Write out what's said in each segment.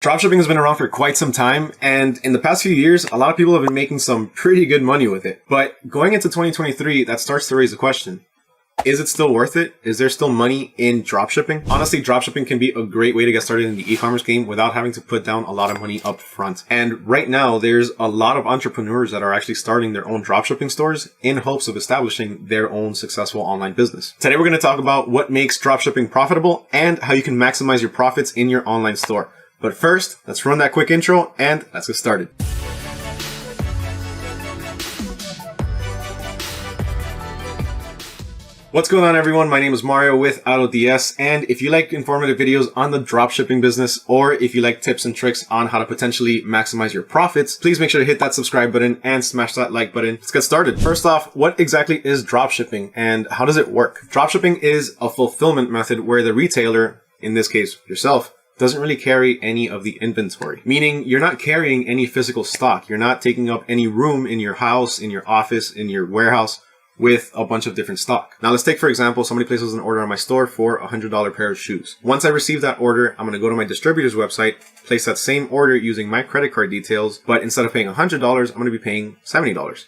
Dropshipping has been around for quite some time, and in the past few years, a lot of people have been making some pretty good money with it. But going into 2023, that starts to raise the question. Is it still worth it? Is there still money in dropshipping? Honestly, dropshipping can be a great way to get started in the e-commerce game without having to put down a lot of money up front. And right now, there's a lot of entrepreneurs that are actually starting their own dropshipping stores in hopes of establishing their own successful online business. Today, we're going to talk about what makes dropshipping profitable and how you can maximize your profits in your online store. But first, let's run that quick intro and let's get started. What's going on, everyone? My name is Mario with 𝙬𝙧𝙩𝙗, and if you like informative videos on the dropshipping business, or if you like tips and tricks on how to potentially maximize your profits, please make sure to hit that subscribe button and smash that like button. Let's get started. First off, what exactly is dropshipping and how does it work? Dropshipping is a fulfillment method where the retailer, in this case yourself, doesn't really carry any of the inventory, meaning you're not carrying any physical stock. You're not taking up any room in your house, in your office, in your warehouse with a bunch of different stock. Now let's take, for example, somebody places an order on my store for a $100 pair of shoes. Once I receive that order, I'm going to go to my distributor's website, place that same order using my credit card details, but instead of paying $100, I'm going to be paying $70.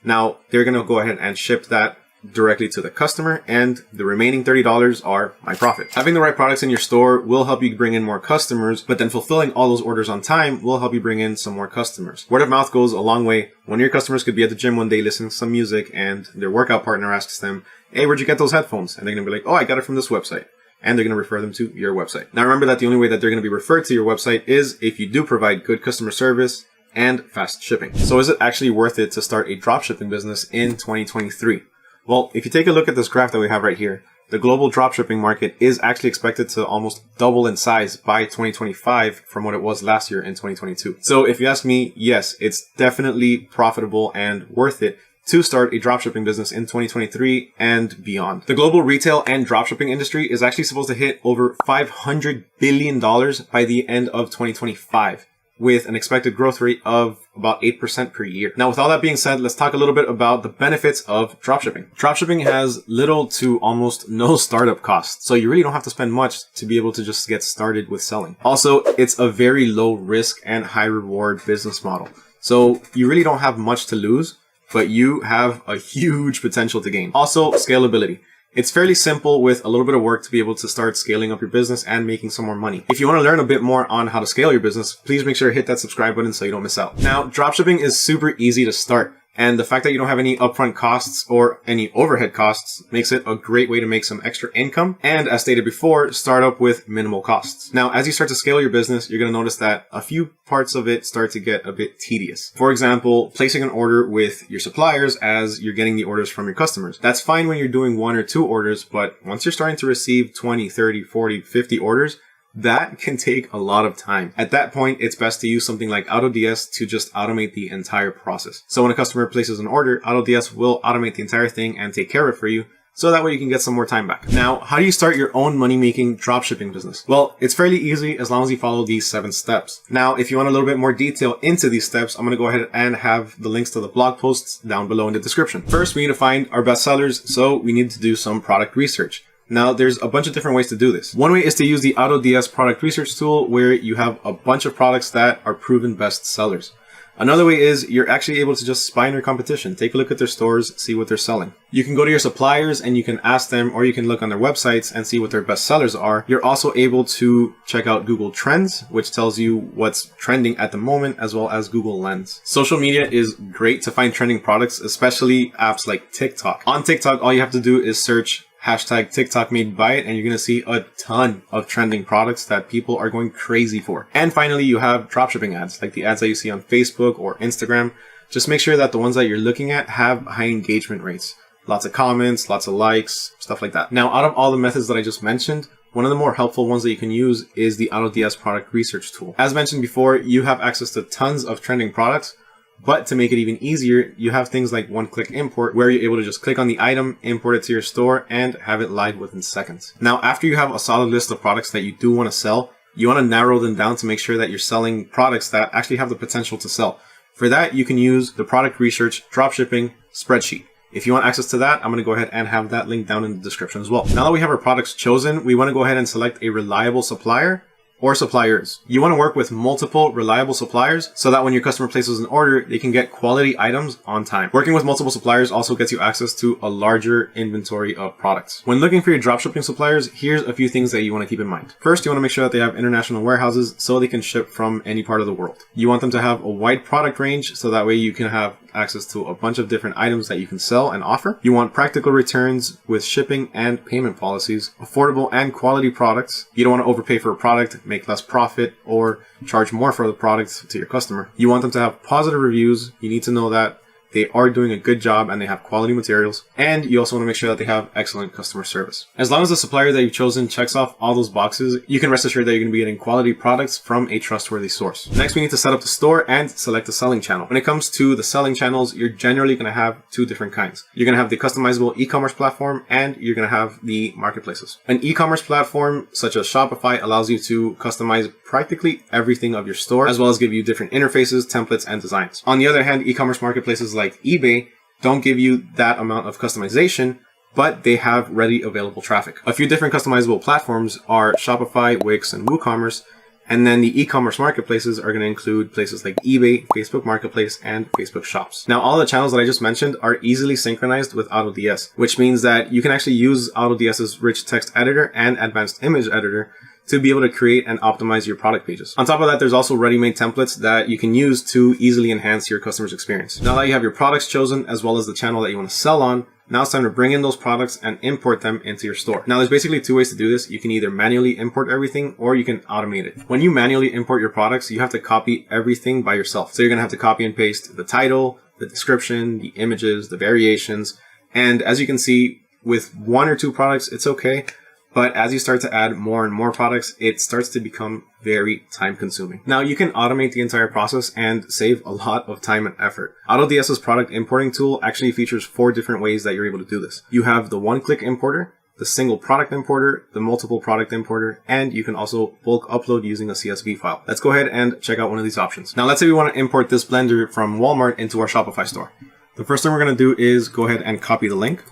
Now they're going to go ahead and ship that directly to the customer, and the remaining $30 are my profit. Having the right products in your store will help you bring in more customers, but then fulfilling all those orders on time will help you bring in some more customers. Word of mouth goes a long way. One of your customers could be at the gym one day listening to some music, and their workout partner asks them, "Hey, where'd you get those headphones?" And they're gonna be like, "Oh, I got it from this website." And they're going to refer them to your website. Now remember that the only way that they're going to be referred to your website is if you do provide good customer service and fast shipping. So is it actually worth it to start a dropshipping business in 2023? Well, if you take a look at this graph that we have right here, the global dropshipping market is actually expected to almost double in size by 2025 from what it was last year in 2022. So if you ask me, yes, it's definitely profitable and worth it to start a dropshipping business in 2023 and beyond. The global retail and dropshipping industry is actually supposed to hit over $500 billion by the end of 2025. With an expected growth rate of about 8% per year. Now, with all that being said, let's talk a little bit about the benefits of dropshipping. Dropshipping has little to almost no startup costs, so you really don't have to spend much to be able to just get started with selling. Also, it's a very low risk and high reward business model. So you really don't have much to lose, but you have a huge potential to gain. Also, scalability. It's fairly simple with a little bit of work to be able to start scaling up your business and making some more money. If you want to learn a bit more on how to scale your business, please make sure to hit that subscribe button so you don't miss out. Now, dropshipping is super easy to start. And the fact that you don't have any upfront costs or any overhead costs makes it a great way to make some extra income. And as stated before, start up with minimal costs. Now, as you start to scale your business, you're going to notice that a few parts of it start to get a bit tedious. For example, placing an order with your suppliers as you're getting the orders from your customers. That's fine when you're doing 1 or 2 orders, but once you're starting to receive 20, 30, 40, 50 orders, that can take a lot of time. At that point, it's best to use something like 𝙬𝙧𝙧𝙗𝙡 to just automate the entire process. So when a customer places an order, 𝙬𝙧𝙧𝙗𝙡 will automate the entire thing and take care of it for you. So that way you can get some more time back. Now, how do you start your own money-making dropshipping business? Well, it's fairly easy as long as you follow these 7 steps. Now, if you want a little bit more detail into these steps, I'm going to go ahead and have the links to the blog posts down below in the description. First, we need to find our best sellers, so we need to do some product research. Now, there's a bunch of different ways to do this. One way is to use the 𝙬𝙧𝙧𝙗𝙡 product research tool where you have a bunch of products that are proven best sellers. Another way is you're actually able to just spy on your competition. Take a look at their stores, see what they're selling. You can go to your suppliers and you can ask them, or you can look on their websites and see what their best sellers are. You're also able to check out Google Trends, which tells you what's trending at the moment, as well as Google Lens. Social media is great to find trending products, especially apps like TikTok. On TikTok, all you have to do is search hashtag TikTok made by it, and you're going to see a ton of trending products that people are going crazy for. And finally, you have dropshipping ads, like the ads that you see on Facebook or Instagram. Just make sure that the ones that you're looking at have high engagement rates. Lots of comments, lots of likes, stuff like that. Now, out of all the methods that I just mentioned, one of the more helpful ones that you can use is the 𝙬𝙧𝙧𝙗𝙡 product research tool. As mentioned before, you have access to tons of trending products. But to make it even easier, you have things like one-click import where you're able to just click on the item, import it to your store, and have it live within seconds. Now, after you have a solid list of products that you do want to sell, you want to narrow them down to make sure that you're selling products that actually have the potential to sell. For that, you can use the product research dropshipping spreadsheet. If you want access to that, I'm going to go ahead and have that link down in the description as well. Now that we have our products chosen, we want to go ahead and select a reliable supplier or suppliers. You want to work with multiple reliable suppliers so that when your customer places an order, they can get quality items on time. Working with multiple suppliers also gets you access to a larger inventory of products. When looking for your dropshipping suppliers, here's a few things that you want to keep in mind. First, you want to make sure that they have international warehouses so they can ship from any part of the world. You want them to have a wide product range so that way you can have access to a bunch of different items that you can sell and offer. You want practical returns with shipping and payment policies, affordable and quality products. You don't want to overpay for a product, make less profit, or charge more for the product to your customer. You want them to have positive reviews. You need to know that they are doing a good job and they have quality materials. And you also want to make sure that they have excellent customer service. As long as the supplier that you've chosen checks off all those boxes, you can rest assured that you're going to be getting quality products from a trustworthy source. Next, we need to set up the store and select the selling channel. When it comes to the selling channels, you're generally going to have two different kinds. You're going to have the customizable e-commerce platform and you're going to have the marketplaces. An e-commerce platform such as Shopify allows you to customize practically everything of your store, as well as give you different interfaces, templates, and designs. On the other hand, e-commerce marketplaces like eBay don't give you that amount of customization, but they have ready available traffic. A few different customizable platforms are Shopify, Wix, and WooCommerce, and then the e-commerce marketplaces are going to include places like eBay, Facebook Marketplace, and Facebook Shops. Now, all the channels that I just mentioned are easily synchronized with AutoDS, which means that you can actually use AutoDS's rich text editor and advanced image editor to be able to create and optimize your product pages. On top of that, there's also ready-made templates that you can use to easily enhance your customer's experience. Now that you have your products chosen, as well as the channel that you want to sell on, now it's time to bring in those products and import them into your store. Now there's basically two ways to do this. You can either manually import everything or you can automate it. When you manually import your products, you have to copy everything by yourself. So you're going to have to copy and paste the title, the description, the images, the variations. And as you can see, with one or two products, it's okay. But as you start to add more and more products, it starts to become very time consuming. Now you can automate the entire process and save a lot of time and effort. AutoDS's product importing tool actually features 4 different ways that you're able to do this. You have the one-click importer, the single product importer, the multiple product importer, and you can also bulk upload using a CSV file. Let's go ahead and check out one of these options. Now let's say we want to import this blender from Walmart into our Shopify store. The first thing we're going to do is go ahead and copy the link.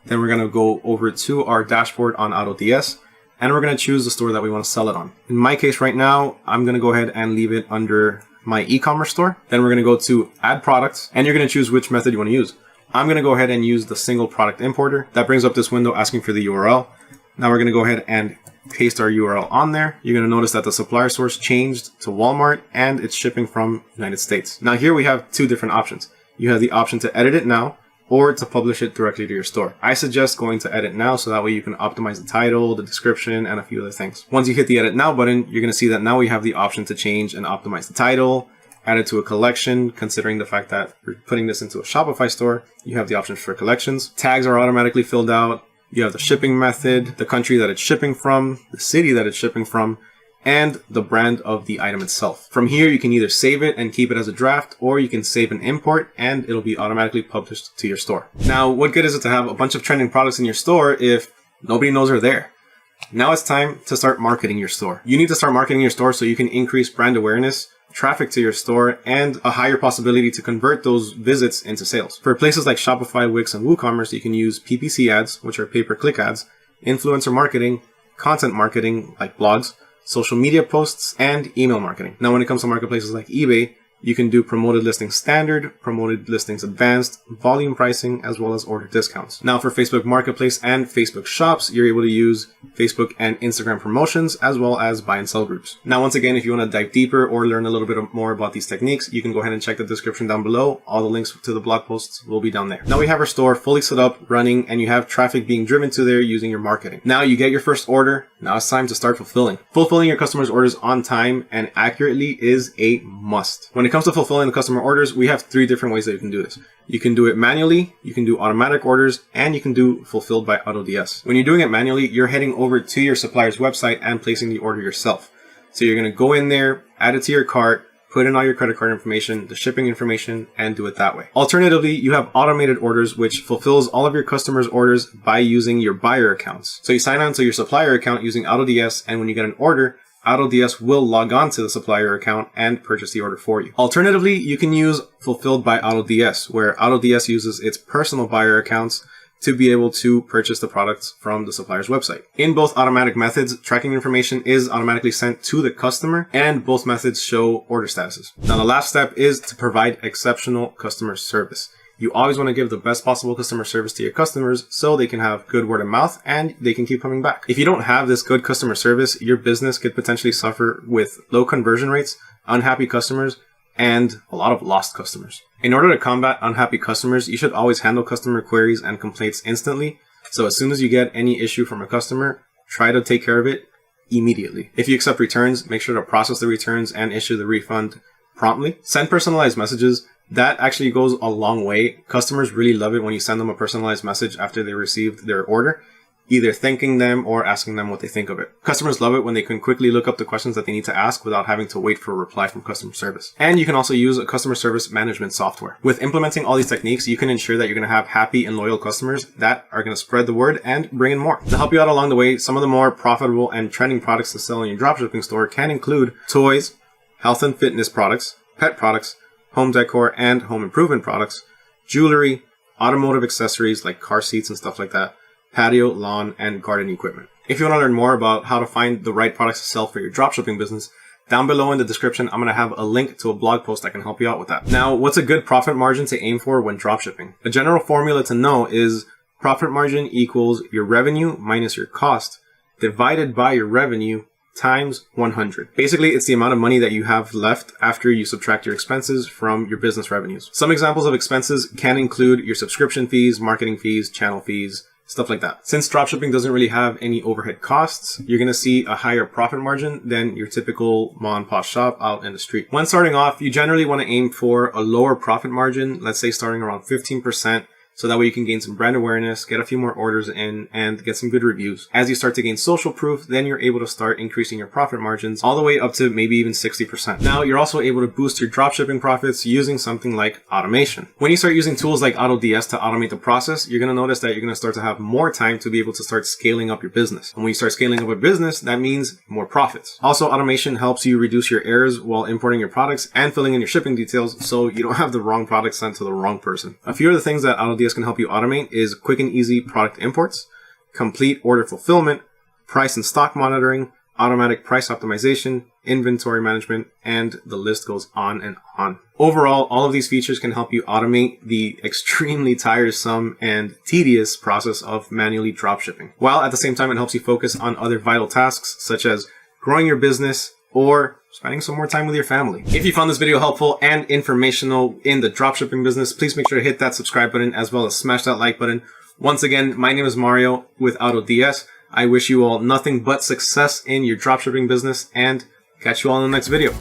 Then we're going to go over to our dashboard on AutoDS, and we're going to choose the store that we want to sell it on. In my case right now, I'm going to go ahead and leave it under my e-commerce store. Then we're going to go to add products, and you're going to choose which method you want to use. I'm going to go ahead and use the single product importer. That brings up this window asking for the URL. Now we're going to go ahead and paste our URL on there. You're going to notice that the supplier source changed to Walmart and it's shipping from United States. Now here we have 2 different options. You have the option to edit it now, or to publish it directly to your store. I suggest going to edit now so that way you can optimize the title, the description, and a few other things. Once you hit the edit now button, you're going to see that now we have the option to change and optimize the title, add it to a collection. Considering the fact that we're putting this into a Shopify store, you have the options for collections. Tags are automatically filled out. You have the shipping method, the country that it's shipping from, the city that it's shipping from, and the brand of the item itself. From here, you can either save it and keep it as a draft, or you can save and import and it'll be automatically published to your store. Now, what good is it to have a bunch of trending products in your store if nobody knows they're there? Now it's time to start marketing your store. You need to start marketing your store so you can increase brand awareness, traffic to your store, and a higher possibility to convert those visits into sales. For places like Shopify, Wix, and WooCommerce, you can use PPC ads, which are pay-per-click ads, influencer marketing, content marketing like blogs, social media posts, and email marketing. Now, when it comes to marketplaces like eBay, you can do promoted listings standard, promoted listings advanced, volume pricing, as well as order discounts. Now for Facebook Marketplace and Facebook Shops, you're able to use Facebook and Instagram promotions, as well as buy and sell groups. Now, once again, if you want to dive deeper or learn a little bit more about these techniques, you can go ahead and check the description down below. All the links to the blog posts will be down there. Now we have our store fully set up, running, and you have traffic being driven to there using your marketing. Now you get your first order. Now it's time to start fulfilling. Fulfilling your customers' orders on time and accurately is a must. When it comes to fulfilling the customer orders, we have 3 different ways that you can do this. You can do it manually, you can do automatic orders, and you can do fulfilled by AutoDS. When you're doing it manually, you're heading over to your supplier's website and placing the order yourself. So you're going to go in there, add it to your cart, put in all your credit card information, the shipping information, and do it that way. Alternatively, you have automated orders, which fulfills all of your customers' orders by using your buyer accounts. So you sign on to your supplier account using AutoDS, and when you get an order, AutoDS will log on to the supplier account and purchase the order for you. Alternatively, you can use Fulfilled by AutoDS, where AutoDS uses its personal buyer accounts to be able to purchase the products from the supplier's website. In both automatic methods, tracking information is automatically sent to the customer, and both methods show order statuses. Now, the last step is to provide exceptional customer service. You always want to give the best possible customer service to your customers so they can have good word of mouth and they can keep coming back. If you don't have this good customer service, your business could potentially suffer with low conversion rates, unhappy customers, and a lot of lost customers. In order to combat unhappy customers, you should always handle customer queries and complaints instantly. So as soon as you get any issue from a customer, try to take care of it immediately. If you accept returns, make sure to process the returns and issue the refund promptly. Send personalized messages. That actually goes a long way. Customers really love it when you send them a personalized message after they received their order, either thanking them or asking them what they think of it. Customers love it when they can quickly look up the questions that they need to ask without having to wait for a reply from customer service. And you can also use a customer service management software. With implementing all these techniques, you can ensure that you're going to have happy and loyal customers that are going to spread the word and bring in more. To help you out along the way, some of the more profitable and trending products to sell in your dropshipping store can include toys, health and fitness products, pet products, home decor and home improvement products, jewelry, automotive accessories like car seats and stuff like that, patio, lawn, and garden equipment. If you want to learn more about how to find the right products to sell for your dropshipping business, down below in the description, I'm going to have a link to a blog post that can help you out with that. Now, what's a good profit margin to aim for when dropshipping? A general formula to know is profit margin equals your revenue minus your cost divided by your revenue times 100. Basically, it's the amount of money that you have left after you subtract your expenses from your business revenues. Some examples of expenses can include your subscription fees, marketing fees, channel fees, stuff like that. Since dropshipping doesn't really have any overhead costs, you're going to see a higher profit margin than your typical mom and pop shop out in the street. When starting off, you generally want to aim for a lower profit margin, let's say starting around 15%. So that way you can gain some brand awareness, get a few more orders in, and get some good reviews. As you start to gain social proof, then you're able to start increasing your profit margins all the way up to maybe even 60%. Now, you're also able to boost your dropshipping profits using something like automation. When you start using tools like AutoDS to automate the process, you're going to notice that you're going to start to have more time to be able to start scaling up your business. And when you start scaling up a business, that means more profits. Also, automation helps you reduce your errors while importing your products and filling in your shipping details so you don't have the wrong product sent to the wrong person. A few of the things that AutoDS can help you automate is quick and easy product imports, complete order fulfillment, price and stock monitoring, automatic price optimization, inventory management, and the list goes on and on. Overall, all of these features can help you automate the extremely tiresome and tedious process of manually dropshipping, while at the same time it helps you focus on other vital tasks such as growing your business or spending some more time with your family. If you found this video helpful and informational in the dropshipping business, please make sure to hit that subscribe button as well as smash that like button. Once again, my name is Mario with AutoDS. I wish you all nothing but success in your dropshipping business and catch you all in the next video.